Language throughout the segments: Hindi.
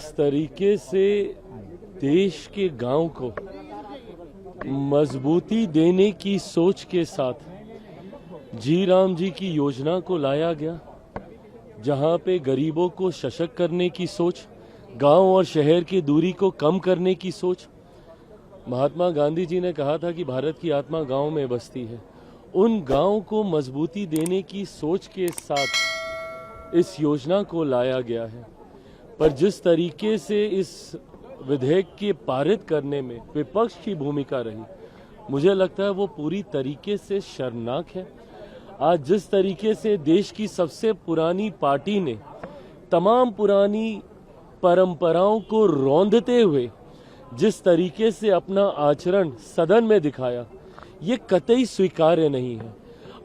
जिस तरीके से देश के गांव को मजबूती देने की सोच के साथ जी राम जी की योजना को लाया गया, जहां पे गरीबों को सशक्त करने की सोच, गांव और शहर की दूरी को कम करने की सोच। महात्मा गांधी जी ने कहा था कि भारत की आत्मा गांव में बसती है। उन गांव को मजबूती देने की सोच के साथ इस योजना को लाया गया है। पर जिस तरीके से इस विधेयक के पारित करने में विपक्ष की भूमिका रही, मुझे लगता है वो पूरी तरीके से शर्मनाक है। आज जिस तरीके से देश की सबसे पुरानी पार्टी ने तमाम पुरानी परंपराओं को रौंदते हुए जिस तरीके से अपना आचरण सदन में दिखाया, ये कतई स्वीकार्य नहीं है।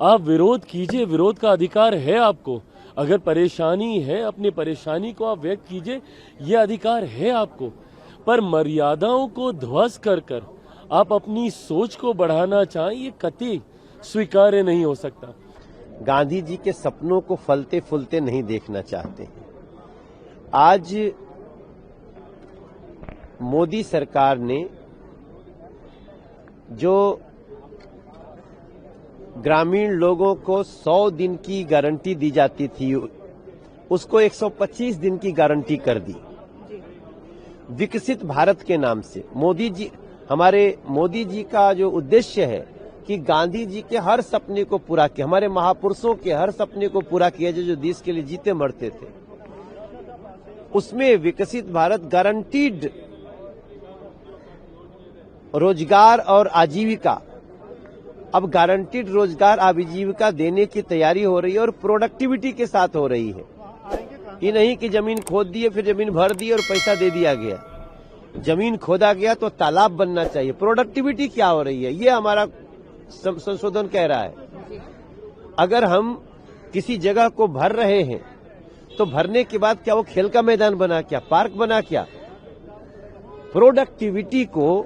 आप विरोध कीजिए, विरोध का अधिकार है आपको। अगर परेशानी है, अपनी परेशानी को आप व्यक्त कीजिए, ये अधिकार है आपको। पर मर्यादाओं को ध्वस्त कर कर आप अपनी सोच को बढ़ाना चाहें, ये कतई स्वीकार्य नहीं हो सकता। गांधी जी के सपनों को फलते फूलते नहीं देखना चाहते हैं। आज मोदी सरकार ने जो ग्रामीण लोगों को 100 दिन की गारंटी दी जाती थी, उसको 125 दिन की गारंटी कर दी। विकसित भारत के नाम से हमारे मोदी जी का जो उद्देश्य है कि गांधी जी के हर सपने को पूरा किया, हमारे महापुरुषों के हर सपने को पूरा किया, जो देश के लिए जीते मरते थे। उसमें विकसित भारत गारंटीड रोजगार और आजीविका, अब गारंटीड रोजगार आजीविका देने की तैयारी हो रही है और प्रोडक्टिविटी के साथ हो रही है। ये नहीं कि जमीन खोद दिए, फिर जमीन भर दी और पैसा दे दिया गया। जमीन खोदा गया तो तालाब बनना चाहिए। प्रोडक्टिविटी क्या हो रही है, ये हमारा संशोधन कह रहा है। अगर हम किसी जगह को भर रहे हैं तो भरने के बाद क्या वो खेल का मैदान बना, क्या पार्क बना, क्या? प्रोडक्टिविटी को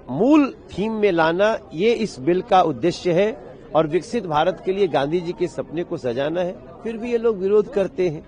मूल थीम में लाना, ये इस बिल का उद्देश्य है। और विकसित भारत के लिए गांधी जी के सपने को सजाना है। फिर भी ये लोग विरोध करते हैं।